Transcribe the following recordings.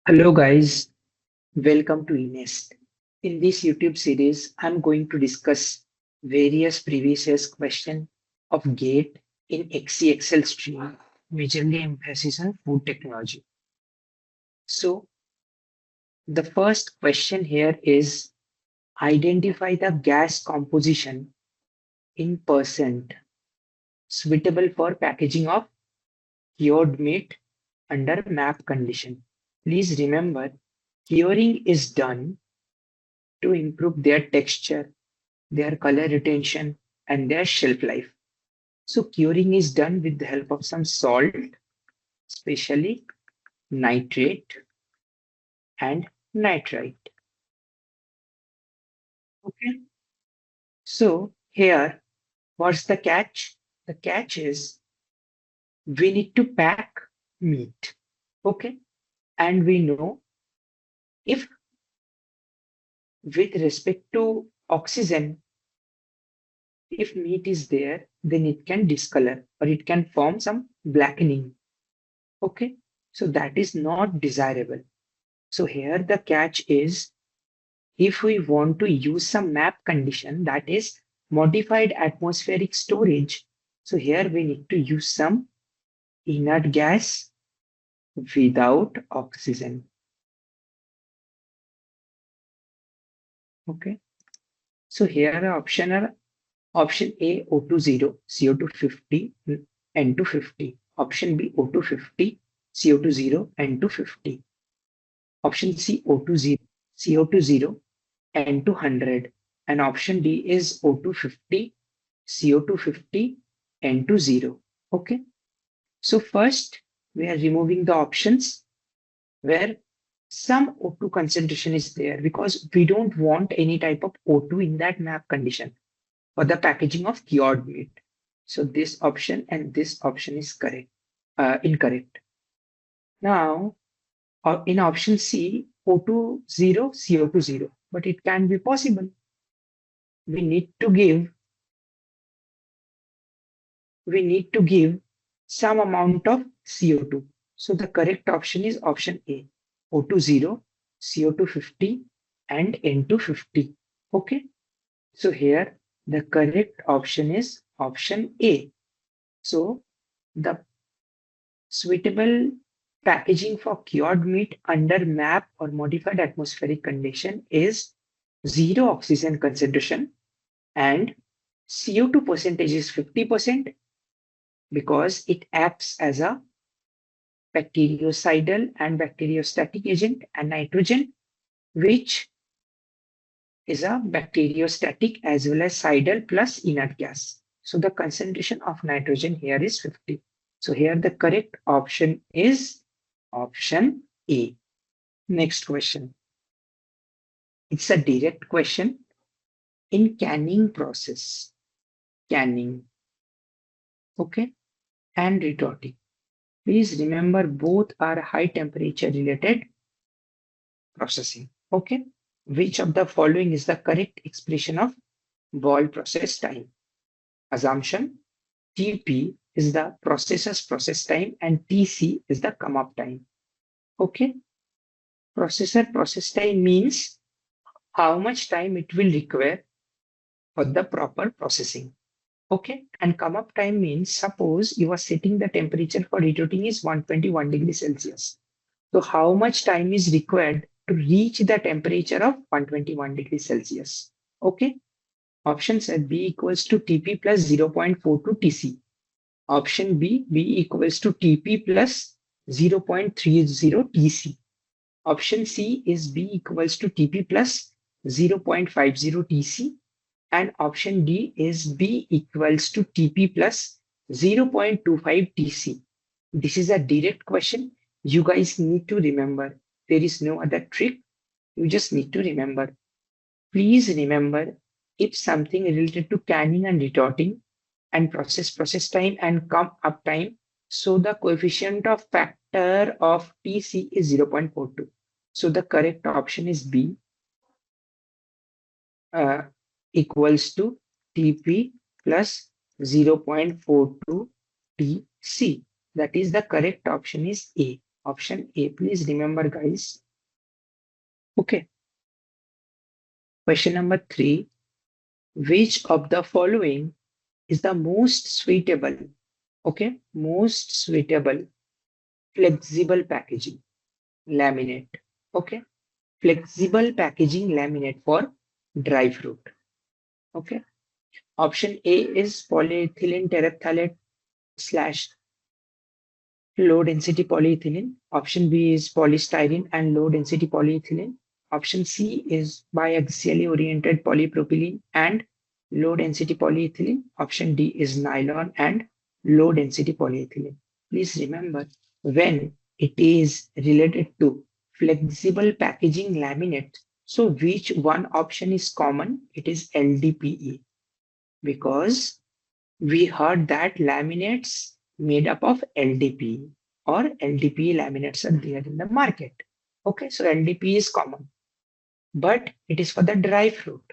Hello guys, welcome to Enest. In this YouTube series, I'm going to discuss various previous year's question of GATE in XCXL stream, majorly emphasis on food technology. So the first question here is identify the gas composition in percent suitable for packaging of cured meat under MAP condition. Please remember, curing is done to improve their texture, their color retention, and their shelf life. So curing is done with the help of some salt, especially nitrate and nitrite. Okay. So here, what's the catch? The catch is we need to pack meat. Okay. And we know if with respect to oxygen, if meat is there, then it can discolor or it can form some blackening. Okay. So that is not desirable. So here the catch is if we want to use some map condition, that is modified atmospheric storage. So here we need to use some inert gas without oxygen. Okay. So here the option are option A O20, CO2 50, N2 50. Option B O2 50, CO2 0, N2 50. Option C O2 0, CO2 0, N2 100. And option D is O2 50, CO2 50, N2 0. Okay. So first we are removing the options where some O2 concentration is there because we don't want any type of O2 in that map condition for the packaging of cured meat. So this option and this option is incorrect. Now, in option C, O2 0, CO2 0, but it can be possible. We need to give we need to give some amount of CO2. So the correct option is option A, O2 0, CO2 50, and N2 50. Okay. So here the correct option is option A. So the suitable packaging for cured meat under MAP or modified atmospheric condition is zero oxygen concentration and CO2 percentage is 50% because it acts as a bactericidal and bacteriostatic agent, and nitrogen, which is a bacteriostatic as well as cidal plus inert gas. So the concentration of nitrogen here is 50. So here the correct option is option A. Next question. It's a direct question. In canning process, canning, okay, and retorting. Please remember both are high temperature related processing. Okay. Which of the following is the correct expression of ball process time? Assumption TP is the processor's process time and TC is the come up time. Okay. Processor process time means how much time it will require for the proper processing. Okay. And come up time means suppose you are setting the temperature for retorting is 121 degrees Celsius. So how much time is required to reach the temperature of 121 degrees Celsius? Okay. Option A B equals to TP plus 0.42 TC. Option B equals to TP plus 0.30 TC. Option C is B equals to TP plus 0.50 TC. And option D is B equals to TP plus 0.25 TC. This is a direct question. You guys need to remember. There is no other trick. You just need to remember. Please remember if something related to canning and retorting and process time and come up time. So the coefficient of factor of TC is 0.42. So the correct option is B uh, equals to TP plus 0.42 TC. That is the correct option is A. Option A. Please remember, guys. Okay. Question number 3. Which of the following is the most suitable? Okay. Most suitable flexible packaging laminate. Okay. Flexible packaging laminate for dry fruit. Okay. Option A is polyethylene terephthalate slash low density polyethylene. Option B is polystyrene and low density polyethylene. Option C is biaxially oriented polypropylene and low density polyethylene. Option D is nylon and low density polyethylene. Please remember, when it is related to flexible packaging laminate, so which one option is common? It is LDPE, because we heard that laminates made up of LDPE or LDPE laminates are there in the market. Okay, so LDPE is common, but it is for the dry fruit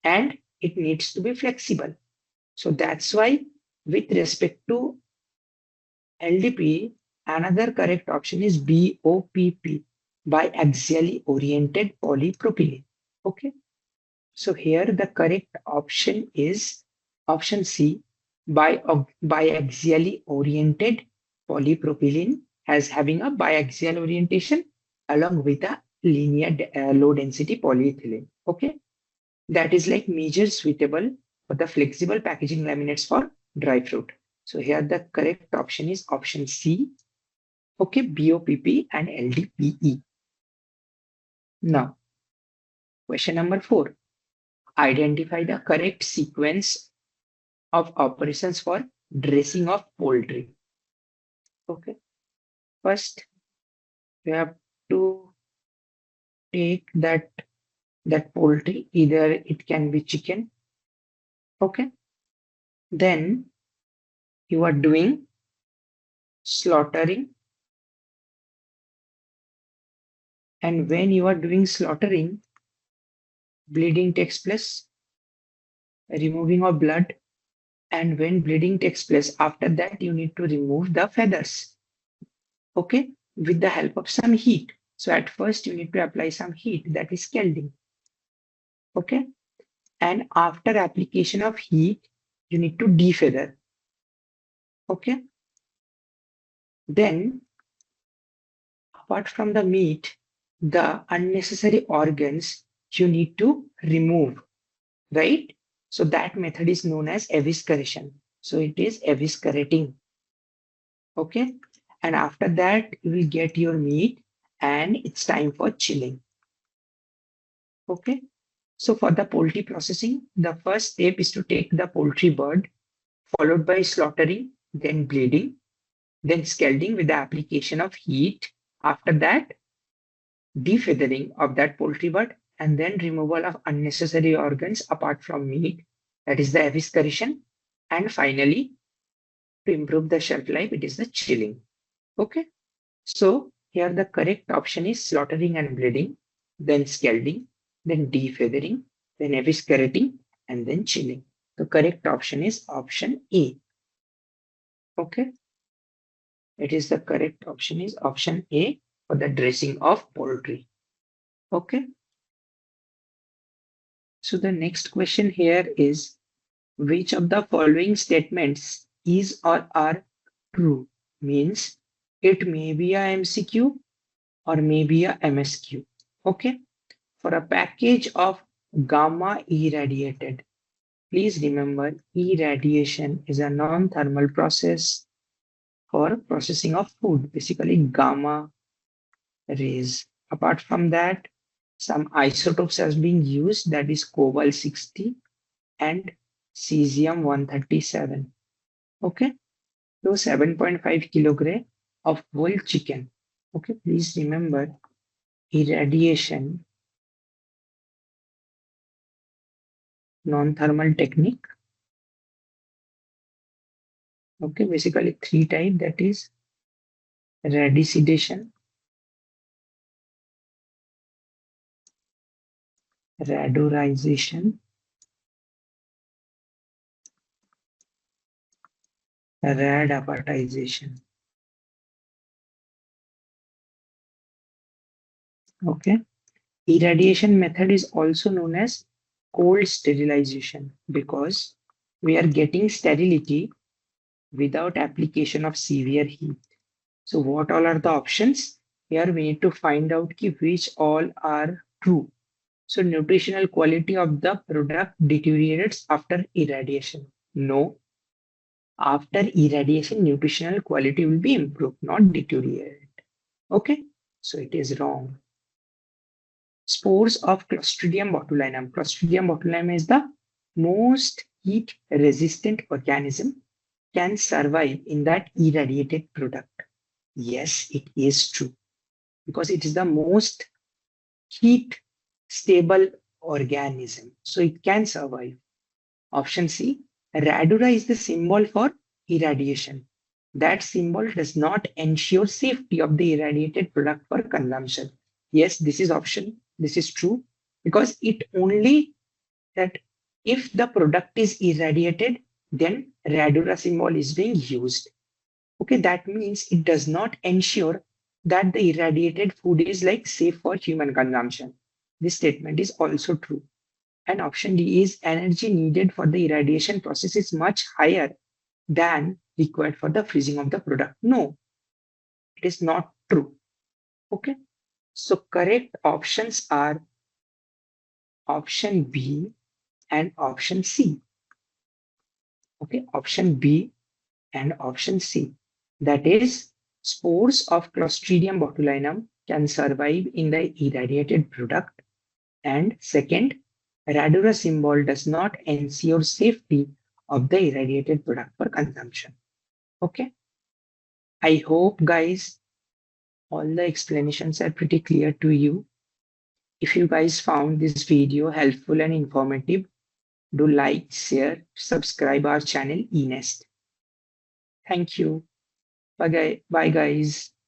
and it needs to be flexible. So that's why, with respect to LDPE, another correct option is BOPP, biaxially oriented polypropylene. Okay, so here the correct option is option C, biaxially oriented polypropylene, as having a biaxial orientation along with a linear low density polyethylene. Okay, that is like major suitable for the flexible packaging laminates for dry fruit. So here the correct option is option C. Okay, BOPP and LDPE. Now, question number 4. Identify the correct sequence of operations for dressing of poultry. Okay. First, you have to take that poultry, either it can be chicken. Okay. Then you are doing slaughtering. And when you are doing slaughtering, bleeding takes place, removing of blood. And when bleeding takes place, after that, you need to remove the feathers. Okay. With the help of some heat. So at first, you need to apply some heat, that is scalding. Okay. And after application of heat, you need to defeather. Okay. Then, apart from the meat, the unnecessary organs you need to remove, right? So that method is known as evisceration. So it is eviscerating. Okay. And after that, you will get your meat and it's time for chilling. Okay. So for the poultry processing, the first step is to take the poultry bird, followed by slaughtering, then bleeding, then scalding with the application of heat. After that, defeathering of that poultry bird, and then removal of unnecessary organs apart from meat, that is the evisceration. And finally, to improve the shelf life, it is the chilling. Okay. So here the correct option is slaughtering and bleeding, then scalding, then defeathering, then eviscerating, and then chilling. The correct option is option A. Okay. It is the correct option is option A for the dressing of poultry. Okay. So the next question here is, which of the following statements is or are true? Means it may be a MCQ or maybe a MSQ. Okay. For a package of gamma irradiated, please remember irradiation is a non-thermal process for processing of food, basically gamma rays. Apart from that, some isotopes has been used, that is cobalt 60 and cesium 137. Okay, so 7.5 kilogram of whole chicken. Okay, please remember irradiation, non-thermal technique. Okay, basically three type, that is radicidation, radorization, radapartization. Okay. Irradiation method is also known as cold sterilization because we are getting sterility without application of severe heat. So what all are the options? Here we need to find out which all are true. So nutritional quality of the product deteriorates after irradiation. No, after irradiation, nutritional quality will be improved, not deteriorate. Okay, so it is wrong. Spores of Clostridium botulinum. Clostridium botulinum is the most heat resistant organism can survive in that irradiated product. Yes, it is true because it is the most heat stable organism. So it can survive. Option C, radura is the symbol for irradiation. That symbol does not ensure safety of the irradiated product for consumption. Yes, this is option. This is true because it only that if the product is irradiated, then radura symbol is being used. Okay, that means it does not ensure that the irradiated food is like safe for human consumption. This statement is also true. And option D is energy needed for the irradiation process is much higher than required for the freezing of the product. No, it is not true. Okay. So correct options are option B and option C. Okay. Option B and option C. That is, spores of Clostridium botulinum can survive in the irradiated product. And second, radura symbol does not ensure safety of the irradiated product for consumption. Okay. I hope, guys, all the explanations are pretty clear to you. If you guys found this video helpful and informative, do like, share, subscribe our channel Enest. Thank you. Bye, guys.